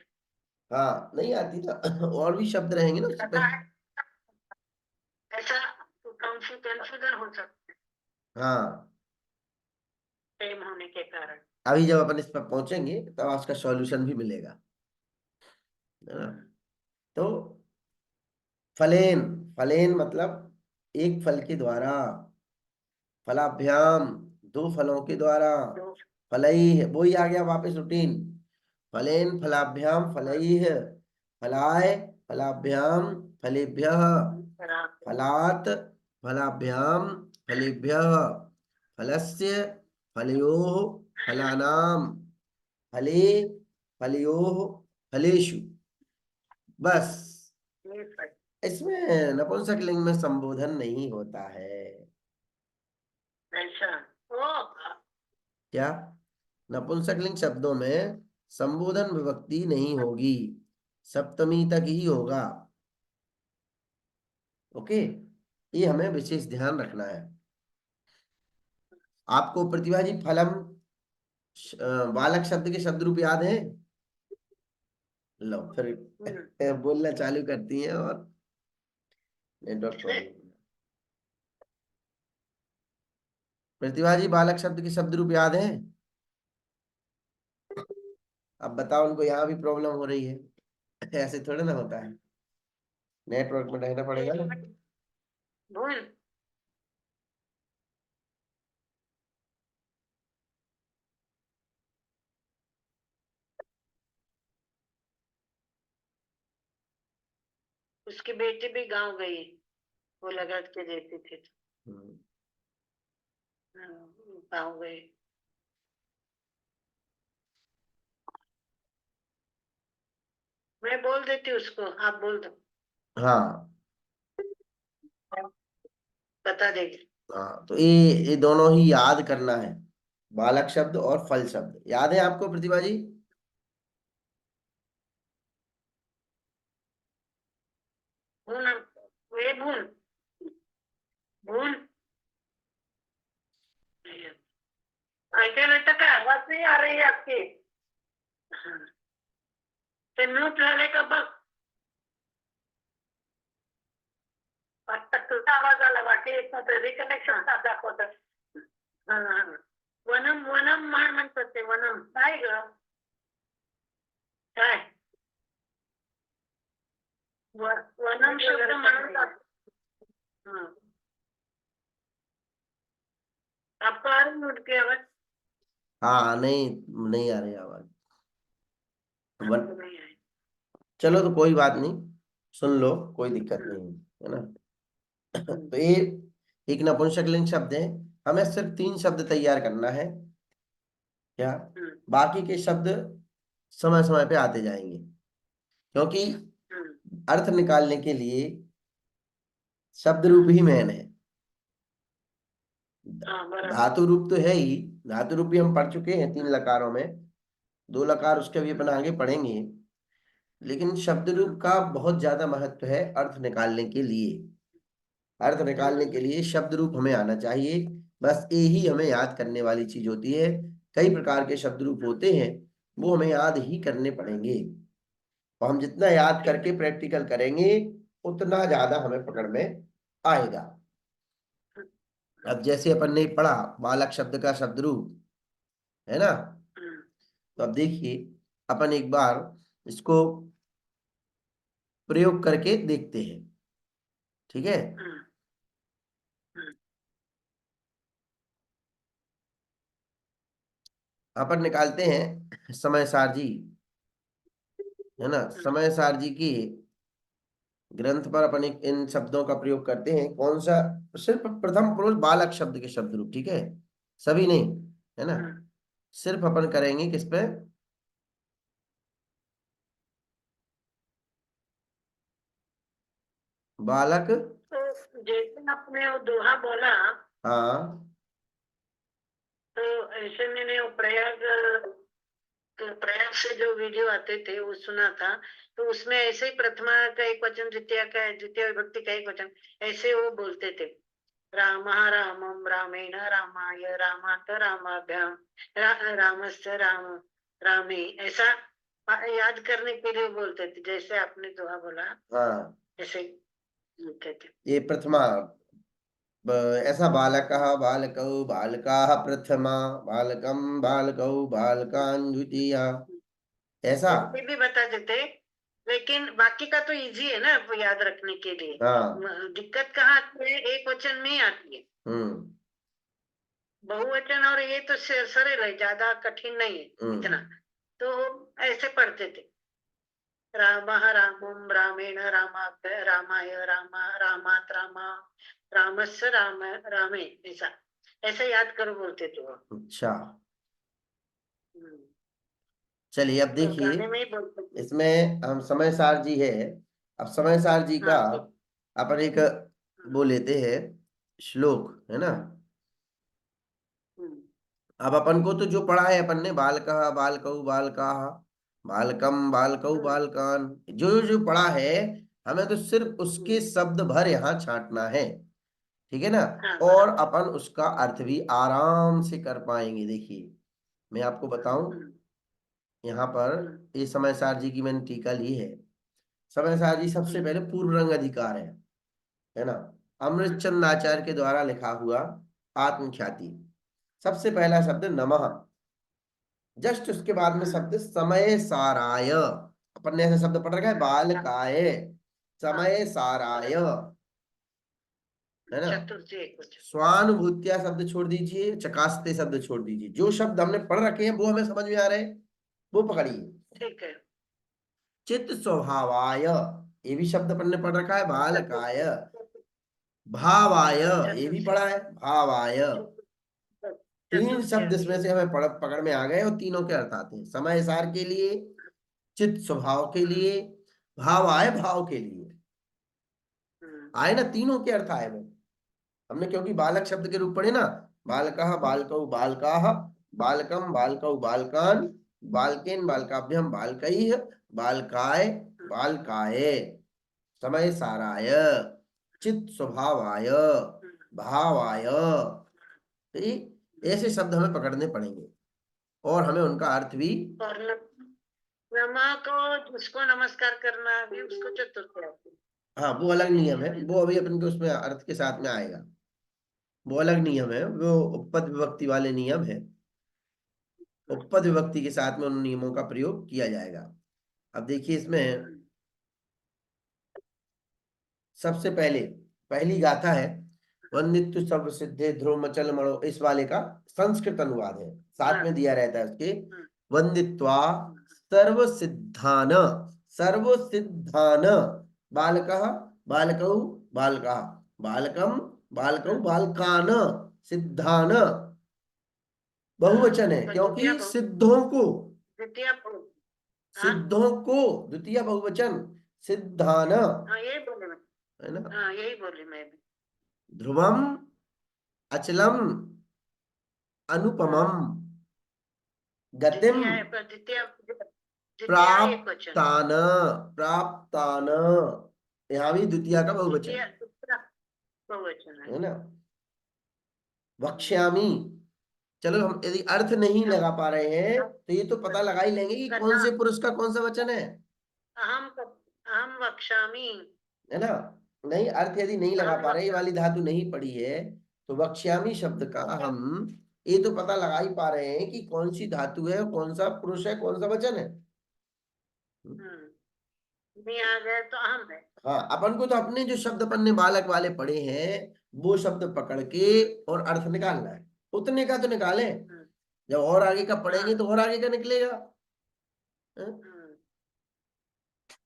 Speaker 1: हाँ नहीं आती ना। और भी शब्द रहेंगे ना उससे
Speaker 3: पता है, ऐसा कंफ्यूजन हो सकता
Speaker 1: हाँ,
Speaker 3: है प्रेम होने के कारण।
Speaker 1: अभी जब अपन इस पर पहुंचेंगे तब उसका सॉल्यूशन भी मिलेगा, है ना। तो फलेन, फलेन मतलब एक फल के द्वारा, फलाभ्याम दो फलों के द्वारा,
Speaker 3: तो
Speaker 1: फलई वही आ गया वापस रूटीन। फलेन फलाभ्याम फलैः, फलाय फलाभ्याम फलेभ्यः, फलात् फलाभ्याम फलेभ्यः, फलस्य फलयोः फलानां, फले फलयोः फलेषु। बस
Speaker 3: ये सही।
Speaker 1: इसमें नपुंसकलिंग में संबोधन नहीं होता है।
Speaker 3: ऐसा ओ
Speaker 1: क्या? नपुंसकलिंग शब्दों में संबोधन विभक्ति नहीं होगी, सप्तमी तक ही होगा। ओके, ये हमें विशेष ध्यान रखना है। आपको प्रतिभा जी फलम बालक शब्द के शब्द रूप याद है? लो फिर बोलना चालू करती हैं और नेटवर्क प्रॉब्लम। प्रतिभा जी बालक शब्द के शब्द रूप याद है? अब बताओ, उनको यहाँ भी प्रॉब्लम हो रही है। ऐसे थोड़ा ना होता है, नेटवर्क में रहना पड़ेगा ना।
Speaker 3: भूल उसकी बेटी भी गांव गई, वो लगा के देते थे तो
Speaker 1: हम्म,
Speaker 3: गाँव गए। मैं बोल देती उसको, आप बोल दो,
Speaker 1: हाँ
Speaker 3: बता देगी।
Speaker 1: हाँ, तो ये दोनों ही याद करना है, बालक शब्द और फल शब्द याद है आपको प्रतिभा जी?
Speaker 3: भून वे भून भून ऐसे का आवाज नहीं आ रही है आपकी। हाँ, ते म्यूट झाले का बघ, आता तुझा आवाज आला, बाकी येत नव्हतं, रिकनेक्शन दाखवत. वनम वनम म्हणतात ते, वनम काय ग, काय वनम शब्द म्हणतात. हाँ, आपको आ रही म्यूट की आवाज?
Speaker 1: हाँ नहीं, नहीं आ रही आवाज। वन,
Speaker 3: हमको नहीं आई।
Speaker 1: चलो तो कोई बात नहीं, सुन लो, कोई दिक्कत नहीं है ना। तो ये एक नपुंसकलिंग शब्द है, हमें सिर्फ 3 शब्द तैयार करना है। क्या? बाकी के शब्द समय समय पे आते जाएंगे, क्योंकि अर्थ निकालने के लिए शब्द रूप ही मेन है।
Speaker 3: हाँ, बराबर।
Speaker 1: धातु रूप तो है ही, धातु रूप भी हम पढ़ चुके हैं 3 लकारों में, 2 लकार उसके भी अपन आगे पढ़ेंगे। लेकिन शब्द रूप का बहुत ज्यादा महत्व है अर्थ निकालने के लिए। अर्थ निकालने के लिए शब्द रूप हमें आना चाहिए, बस यही हमें याद करने वाली चीज होती है। कई प्रकार के शब्द रूप होते हैं, वो हमें याद ही करने पड़ेंगे, और हम जितना याद करके प्रैक्टिकल करेंगे उतना ज्यादा हमें पकड़ में आएगा। अब जैसे अपन ने पढ़ा बालक शब्द का शब्द रूप, है ना। तो अब देखिए, अपन एक बार इसको प्रयोग करके देखते हैं, ठीक है। अपन निकालते हैं समय सार जी, है ना। समय सार जी की ग्रंथ पर अपन इन शब्दों का प्रयोग करते हैं। कौन सा? सिर्फ प्रथम पुरुष बालक शब्द के शब्द रूप, ठीक है, सभी नहीं, है ना। सिर्फ अपन करेंगे किस पे? बालक।
Speaker 3: तो जैसे आपने वो दोहा बोला,
Speaker 1: हाँ
Speaker 3: तो ऐसे मैंने वो प्रयाग से जो वीडियो आते थे वो सुना था। तो उसमें ऐसे ही प्रथमा का एक वचन, द्वितीय विभक्ति का एक वचन, ऐसे वो बोलते थे। राम रामम रामेण रामाय रामात रामाभ्याम रामस्य राम रामे, ऐसा याद करने के लिए बोलते थे, जैसे आपने दुआ बोला
Speaker 1: हाँ,
Speaker 3: ऐसे बोलते थे।
Speaker 1: ये प्रथमा ऐसा बालकः बालकौ बालकाः प्रथमा बालकं बालकौ बालकान् द्वितीया, ऐसा।
Speaker 3: ऐसे भी बता देते, लेकिन बाकी का तो इजी है ना वो याद रखने के लिए।
Speaker 1: हाँ।
Speaker 3: दिक्कत कहाँ आती है, एक वचन में ही आती है। बहुवचन और ये तो सरल है, ज्यादा कठिन नहीं है इतना। तो ऐसे पढ़ते थे, रामः रामं रामेण रामाभ्य रामाय रामात् रामा रामस्य राम रामे, ऐसा ऐसा याद करो बोलते थे वो।
Speaker 1: अच्छा, चलिए अब
Speaker 3: तो
Speaker 1: देखिए,
Speaker 3: गाने में ही बोलते थे।
Speaker 1: इसमें हम समय सार जी है। अब समय सार जी का
Speaker 3: हाँ,
Speaker 1: अपन एक वो लेते हैं श्लोक, है ना। अब अपन को तो जो पढ़ा है अपन ने, बालकः बालकौ बालकाः बालकम बालकौ बालकान, जो जो पढ़ा है, हमें तो सिर्फ उसके शब्द भर यहाँ छांटना है, ठीक है ना।
Speaker 3: हाँ,
Speaker 1: और अपन उसका अर्थ भी आराम से कर पाएंगे। देखिए मैं आपको बताऊं, यहाँ पर ये समय सार जी की मैंने टीका ली है। समय सार जी सबसे पहले पूर्व रंग अधिकार है ना, अमृतचंद आचार्य के द्वारा लिखा हुआ आत्मख्याति। सबसे पहला शब्द नमः, जस्ट उसके बाद में शब्द समय साराय। अपन ने ऐसा शब्द पढ़ रखा है बालकाय, समय साराय, है ना।
Speaker 3: चतुर्थी एक वचन।
Speaker 1: स्वानुभूत्या शब्द छोड़ दीजिए, चकास्ते शब्द छोड़ दीजिए, जो शब्द हमने पढ़ रखे हैं वो हमें समझ में आ रहे हैं, वो पकड़िए।
Speaker 3: ठीक है।
Speaker 1: चित्त स्वभावाय, ये भी शब्द अपन ने पढ़ रखा है बालकाय। भावाय, ये भी पढ़ा है भावाय। तीन शब्द इसमें से हमें पकड़ में आ गए और तीनों के अर्थ आते हैं, समय सार के लिए, चित्त स्वभाव के लिए, भाव आए भाव के लिए आए ना, तीनों के अर्थ आए वो। हमने क्योंकि बालक शब्द के रूप पढ़े ना, बालकः बालकौ बालकाः बालकम बालकौ बालकान बालकेन बालकाभ्यम बालकैः बालकाय बालकाये समय साराय चित्त स्वभावाय भावाय। तो ये ऐसे शब्द हमें पकड़ने पड़ेंगे और हमें उनका अर्थ भी।
Speaker 3: और नमा को जिसको नमस्कार करना भी उसको चतुर्थी आती है।
Speaker 1: हाँ वो अलग नियम है, वो अभी अपन के उसमें अर्थ के साथ में आएगा, वो अलग नियम है, वो उपपद विभक्ति वाले नियम है। उपपद विभक्ति के साथ में उन नियमों का प्रयोग किया जाएगा। अब देखिए इसमें सबसे पहले पहली गाथा है, वंदित्व सब सिद्धे ध्रुव मचल मणो, इस वाले का संस्कृत अनुवाद है, साथ में दिया रहता है उसके। वंदित्वा सर्व सिद्धान, सर्व सिद्धान बालकः बालकौ बालकाः बालकम बालकौ बालकान सिद्धान, बहुवचन है क्योंकि सिद्धों को,
Speaker 3: द्वितीय
Speaker 1: सिद्धों को द्वितीय बहुवचन सिद्धान,
Speaker 3: हाँ यही बोले मैं,
Speaker 1: है ना।
Speaker 3: हाँ यही बोली मैं भी।
Speaker 1: ध्रुवम अचलम अनुपमम गतिम
Speaker 3: द्वितीय एक वचन।
Speaker 1: प्राप्तान, प्राप्तान, यहाँ भी द्वितीय का बहुवचन
Speaker 3: बहुवचन
Speaker 1: है ना। वक्ष्यामि, चलो हम यदि अर्थ नहीं लगा पा रहे हैं तो ये तो पता लगा ही लेंगे कि कौन से पुरुष का कौन सा वचन है
Speaker 3: अहम वक्ष्यामि,
Speaker 1: है ना। नहीं, अर्थ यदि नहीं लगा पा रहे, ये वाली धातु नहीं पड़ी है, तो वक्ष्यामि शब्द का हम ये तो पता लगा ही पा रहे हैं कि कौन सी धातु है, कौन सा पुरुष है, कौन सा वचन है।
Speaker 3: नहीं आ गया तो अहम है।
Speaker 1: हाँ, अपन को तो अपने जो शब्द अपन ने बालक वाले पढ़े हैं वो शब्द पकड़ के और अर्थ निकालना है, उतने का तो निकालें, जब और आगे का पढ़ेंगे तो और आगे का निकलेगा।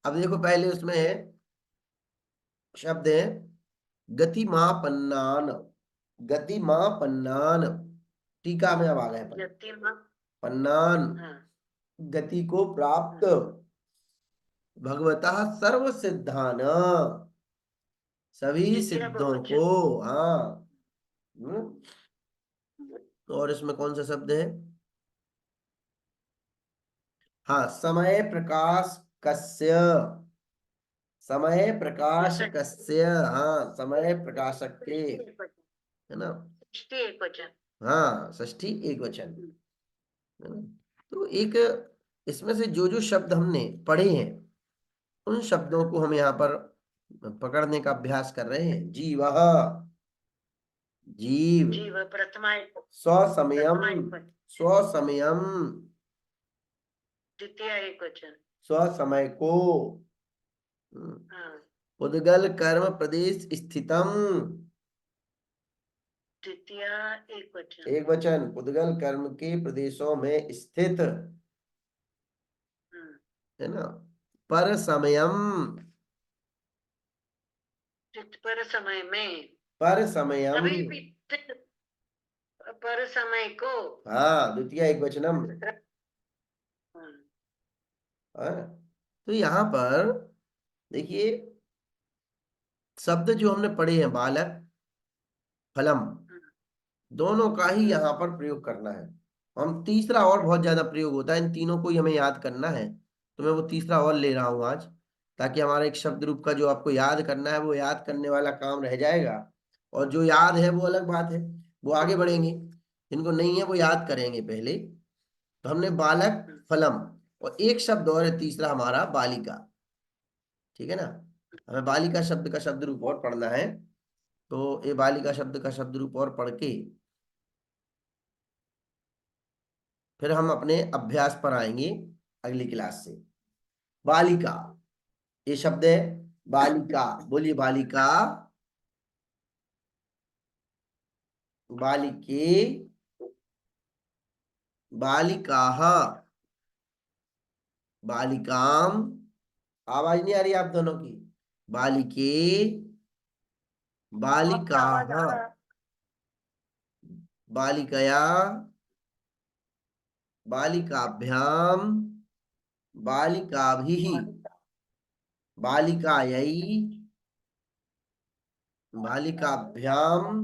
Speaker 1: अब देखो पहले उसमें है शब्द है गतिमापन्नान, गतिमापन्नान, टीका में अब आ गए पन्नान, गति को प्राप्त भगवतः सर्व सिद्धान, सभी सिद्धों को। हाँ, और इसमें कौन सा शब्द है, हाँ समय प्रकाश कस्य, समय प्रकाश कस्य, हाँ समय प्रकाशक के, है ना।
Speaker 3: एक वचन,
Speaker 1: हाँ षष्ठी एक वचन, है ना? तो एक इसमें से जो जो शब्द हमने पढ़े हैं उन शब्दों को हम यहाँ पर पकड़ने का अभ्यास कर रहे हैं। जीव, जीव,
Speaker 3: जीव प्रथमा एक
Speaker 1: स्वसमयम,
Speaker 3: प्रथमा एक वचन,
Speaker 1: स्वसमयम,
Speaker 3: द्वितीय एक वचन,
Speaker 1: स्वसमय को,
Speaker 3: हाँ,
Speaker 1: उद्गल कर्म प्रदेश स्थितम,
Speaker 3: द्वितीय एक वचन,
Speaker 1: एक वचन, उद्गल कर्म के प्रदेशों में स्थित, है ना। पर समयम,
Speaker 3: चित्त पर समय में,
Speaker 1: पर समयम,
Speaker 3: अभी भी पर समय को,
Speaker 1: हाँ, द्वितीय एक वचनम,
Speaker 3: हाँ,
Speaker 1: हाँ। तो यहाँ पर देखिए शब्द जो हमने पढ़े हैं, बालक, फलम, दोनों का ही यहाँ पर प्रयोग करना है। हम तीसरा और बहुत ज्यादा प्रयोग होता है, इन तीनों को ही हमें याद करना है, तो मैं वो तीसरा और ले रहा हूँ आज, ताकि हमारा एक शब्द रूप का जो आपको याद करना है वो याद करने वाला काम रह जाएगा। और जो याद है वो अलग बात है, वो आगे बढ़ेंगे, जिनको नहीं है वो याद करेंगे पहले। तो हमने बालक, फलम, और एक शब्द और है तीसरा हमारा, बालिका। ठीक है ना। हमें बालिका शब्द का शब्द रूप और पढ़ना है, तो ये बालिका शब्द का शब्द रूप और पढ़ के फिर हम अपने अभ्यास पर आएंगे अगली क्लास से। बालिका, ये शब्द है बालिका, बोलिए बालिका, बालिके, बालिकाः, बालिकाम, आवाज नहीं आ रही आप दोनों की, बालिके, बालिकाः, बालिकया, बालिकाभ्याम, बालिकाभिः, बालिकायै, बालिकाभ्याम,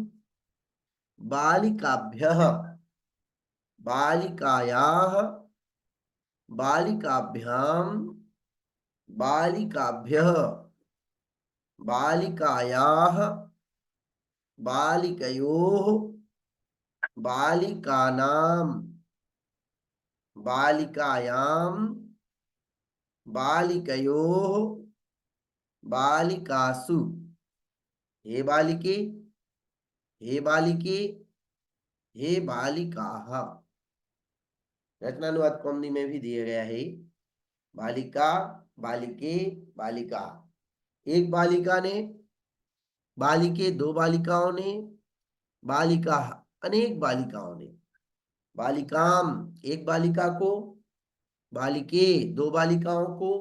Speaker 1: बालिकाभ्यः, बालिकायाः, बालिकाभ्याम, बालिकाभ्यः, बालिकायाः, बालिकयोः, बालिकानां, बालिकायां, बालिकयोः, बालिकासु, हे बालिके, हे बालिके, हे बालिकाः। रचनानुवाद कौमदी में भी दिया गया है, बालिका, बालिके, बालिका। एक बालिका ने, बालिके दो बालिकाओं ने, बालिका अनेक बालिकाओं ने, बालिकाम एक बालिका को, बालिके दो बालिकाओं को,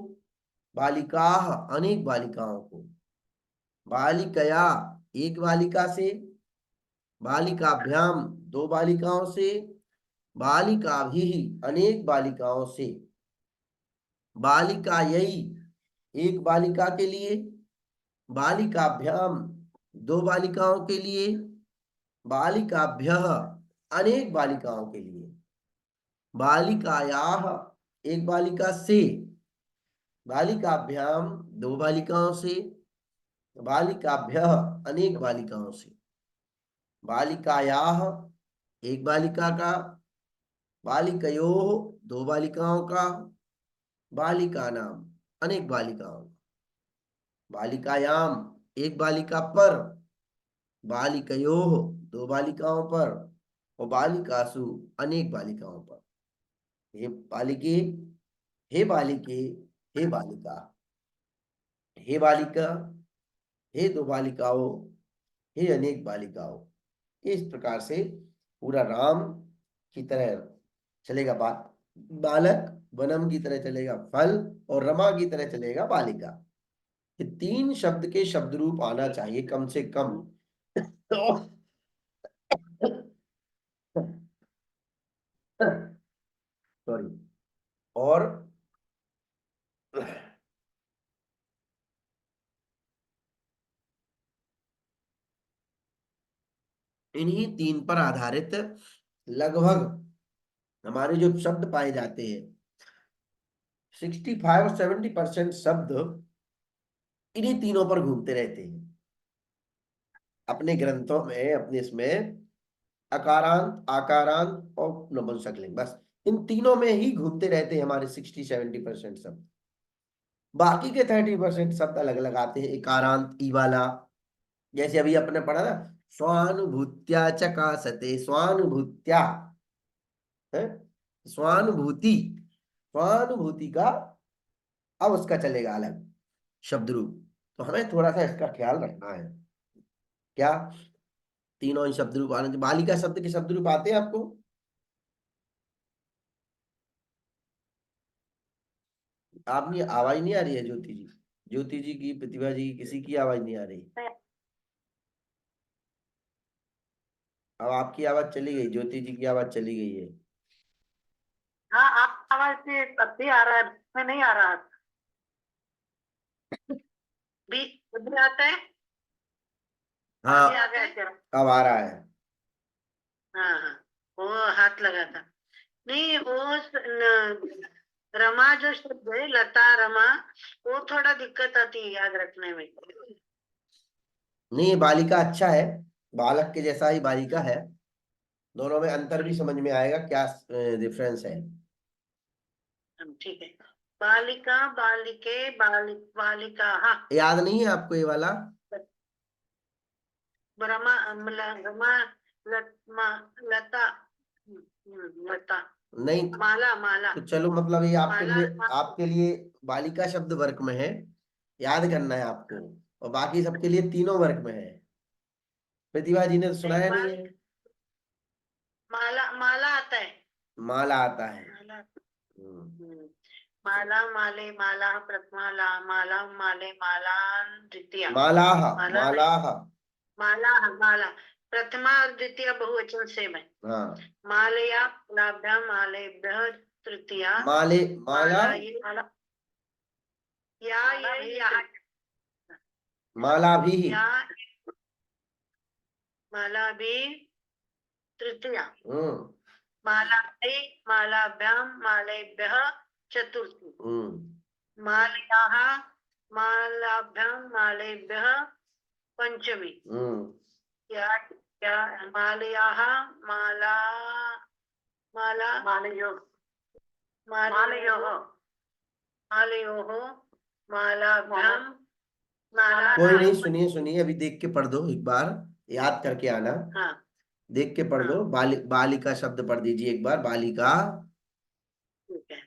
Speaker 1: बालिकाः अनेक बालिकाओं को, बालिकया एक बालिका से, बालिकाभ्याम दो बालिकाओं से, बालिकाभिः अनेक बालिकाओं से, बालिकायै एक बालिका के लिए, बालिकाभ्याम दो बालिकाओं के लिए, बालिकाभ्यः अनेक बालिकाओं के लिए, बालिकायाः एक बालिका से, बालिकाभ्याम दो बालिकाओं से, बालिकाभ्यः अनेक बालिकाओं से, बालिकायाः एक बालिका का, बालिकयोः दो बालिकाओं का, बालिकानां अनेक बालिकाओं का, बालिकायाम एक बालिका पर, बालिकयोः दो बालिकाओं पर, और बालिकासु अनेक बालिकाओं पर। हे बालिके, हे बालिके, हे बालिका, हे बालिका, हे दो बालिकाओं, हे अनेक बालिकाओं। इस प्रकार से पूरा राम की तरह चलेगा बालक, वनम की तरह चलेगा फल, और रमा की तरह चलेगा बालिका। ये तीन शब्द के शब्द रूप आना चाहिए कम से कम। सॉरी। और इन्हीं तीन पर आधारित लगभग हमारे जो शब्द पाए जाते हैं, 65 और 70% शब्द इन्हीं तीनों पर घूमते रहते हैं अपने ग्रंथों में, अपने इसमें अकारांत, आकारांत और नपुंसकलिंग, बस इन तीनों में ही घूमते रहते हैं हमारे 60-70% शब्द। बाकी के 30% शब्द अलग अलग आते हैं, एकारांत ई वाला। जैसे अभी अपने पढ़ा ना, स्वानुभूत्या चकासते, स्वानुभूत्या है, स्वानुभूति, स्वानुभूति का अब उसका चलेगा अलग शब्द रूप। तो हमें थोड़ा सा इसका ख्याल रखना है। क्या तीनों ही शब्द रूप आने चाहिए। बालिका शब्द के शब्द रूप आते हैं आपको? आपकी आवाज नहीं आ रही है ज्योति जी, ज्योति जी की, प्रतिभा जी की, किसी की आवाज नहीं आ रही। अब आपकी आवाज चली गई, ज्योति जी की आवाज चली गई है।
Speaker 3: हाँ, आप आवाज से अब भी आ रहा है, मैं नहीं आ रहा भी अभी आता है।
Speaker 1: हाँ
Speaker 3: अभी आ गया क्या?
Speaker 1: अब आ रहा है।
Speaker 3: हाँ हाँ, वो हाथ लगा था। नहीं, रमा जो शब्द है, लता रमा, वो थोड़ा दिक्कत आती है याद रखने में।
Speaker 1: नहीं, बालिका अच्छा है, बालक के जैसा ही बालिका है। दोनों में अंतर भी समझ में आएगा, क्या डिफरेंस है।
Speaker 3: ठीक है। बालिका, बालिके, बालिका, हाँ।
Speaker 1: याद नहीं है आपको ये वाला?
Speaker 3: रमा, रमा, लता, लता,
Speaker 1: नहीं
Speaker 3: माला, माला,
Speaker 1: तो चलो, मतलब ये
Speaker 3: माला,
Speaker 1: आपके लिए बालिका शब्द वर्ग में है, याद करना है आपको। और बाकी सबके लिए तीनों वर्ग में है। प्रतिभा जी ने तो सुनाया नहीं है।
Speaker 3: माला, माला आता है।
Speaker 1: माला आता है।
Speaker 3: माला,
Speaker 1: हम्म।
Speaker 3: माला, माले, माला प्रथमा, ला, माला, माले, माला द्वितीया,
Speaker 1: मालाह,
Speaker 3: माला नहीं,
Speaker 1: मालाह।
Speaker 3: माला, माला प्रथमा और द्वितीय बहुवचन सेम है।
Speaker 1: हाँ,
Speaker 3: मालया, मालाभ्याम, मालेभ्यः तृतीया,
Speaker 1: माले, माला,
Speaker 3: माला ये माला, या ये यहाँ,
Speaker 1: माला भी।
Speaker 3: या माला भी तृतीया,
Speaker 1: हम्म
Speaker 3: माला मालाभ्याम, मालेभ्यः चतुर्थी, मालयाः, मालाभ्याम, मालेभ्यः पंचमी, या मालयाः, माला, माला, मालयोः, मालयोः, मालाभ्याम, माला,
Speaker 1: कोई नहीं, सुनिए सुनिए, अभी देख के पढ़ दो एक बार, याद करके आना।
Speaker 3: हाँ,
Speaker 1: देख के पढ़ दो। बालिका शब्द पढ़ दीजिए एक बार, बालिका।
Speaker 3: ठीक है।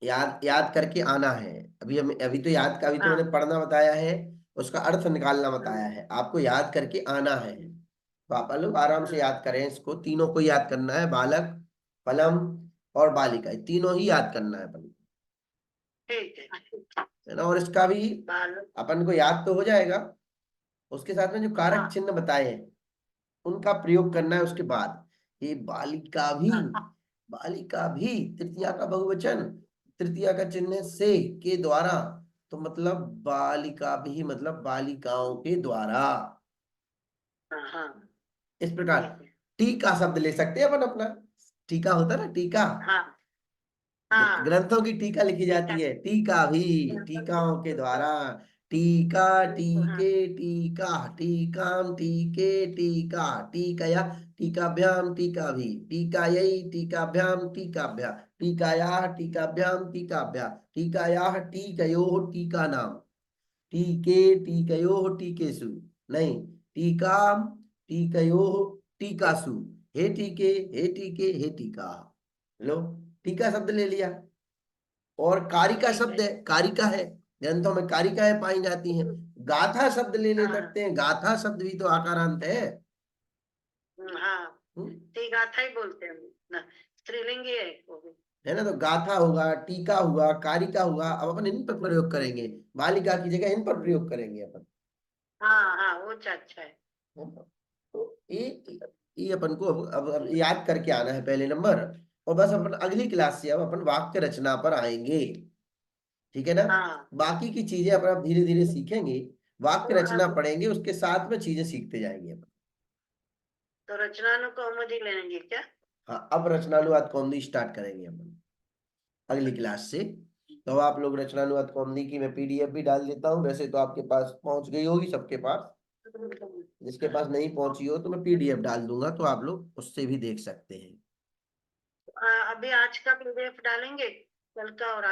Speaker 1: याद याद करके आना है। अभी तो याद का, अभी तो
Speaker 3: हाँ,
Speaker 1: मैंने पढ़ना बताया है, उसका अर्थ निकालना बताया है, आपको याद करके आना है। तो आप लोग आराम से याद करें, इसको तीनों को याद करना है, बालक, फलम और बालिका, ये तीनों ही याद करना है अपन
Speaker 3: ठीक
Speaker 1: है ना। और इसका भी
Speaker 3: है।
Speaker 1: अपन को याद तो हो जाएगा, उसके साथ में जो कारक
Speaker 3: हाँ,
Speaker 1: चिन्ह बताए हैं उनका प्रयोग करना है उसके बाद। ये बालिका भी,
Speaker 3: हाँ,
Speaker 1: बालिका भी तृतीया का बहुवचन, तृतीया का चिन्ह से के द्वारा, तो मतलब बालिका भी मतलब बालिकाओं के द्वारा।
Speaker 3: हाँ, हाँ,
Speaker 1: इस प्रकार
Speaker 3: ठीक है।
Speaker 1: टीका शब्द ले सकते हैं अपन अपना। टीका होता है ना, टीका,
Speaker 3: हाँ, हाँ,
Speaker 1: ग्रंथों की टीका लिखी
Speaker 3: ठीक है।
Speaker 1: जाती है, टीका भी टीकाओं के द्वारा। टीका,
Speaker 3: हाँ,
Speaker 1: टीके, टीका, टीकाम, टीके, टीका, टीकया, टीकाभ्याम, टीका भी, टीकायै, टीकाभ्याम, टीकाभ्या, टीकायाः, टीकाभ्याम, टीकाभ्या, टीकायाः, टीकयोः, टीका नाम, टीके, टीकयोः, टीकेषु, नहीं, टीकाम, टीकयोः, टीकासु, हे टीके, हे टीके, हे टीका। लो, टीका शब्द ले लिया। और कारिका
Speaker 3: ठीक
Speaker 1: शब्द
Speaker 3: है।
Speaker 1: है, कारिका है, ग्रंथों में कारिकाएं पाई जाती हैं। गाथा शब्द ले
Speaker 3: हाँ,
Speaker 1: सकते हैं, गाथा शब्द भी तो आकारांत है।
Speaker 3: हाँ,
Speaker 1: हम्म,
Speaker 3: ठीक, गाथा ही बोलते हैं ना, स्त्रीलिंगी है वो भी।
Speaker 1: है ना। तो गाथा होगा, टीका हुआ, कारिका हुआ, अब अपन इन पर प्रयोग करेंगे, बालिका की जगह इन पर प्रयोग करेंगे अपन।
Speaker 3: हाँ, हाँ, वो अच्छा है।
Speaker 1: है ना? तो ये अपन को अब याद करके आना है पहले नंबर। और बस अपन अगली क्लास से अब अपन वाक्य रचना पर आएंगे, ठीक है ना।
Speaker 3: हाँ,
Speaker 1: बाकी की चीजें अपन धीरे धीरे सीखेंगे, वाक्य
Speaker 3: तो
Speaker 1: रचना
Speaker 3: अब
Speaker 1: पढ़ेंगे, उसके साथ में चीजें सीखते जाएंगे अपन।
Speaker 3: तो रचनानुकौमुदी लेंगे क्या?
Speaker 1: हाँ, अब रचनानुवाद कौमुदी स्टार्ट करेंगे अपन अगली क्लास से। तो आप लोग रचनानुवाद कौमुदी की मैं पीडीएफ भी डाल देता हूँ, वैसे तो आपके पास पहुंच गई होगी सबके पास, जिसके पास नहीं पहुंची हो तो मैं पीडीएफ डाल दूंगा, तो आप लोग उससे भी देख सकते हैं।
Speaker 3: अभी आज का PDF डालेंगे, कल का और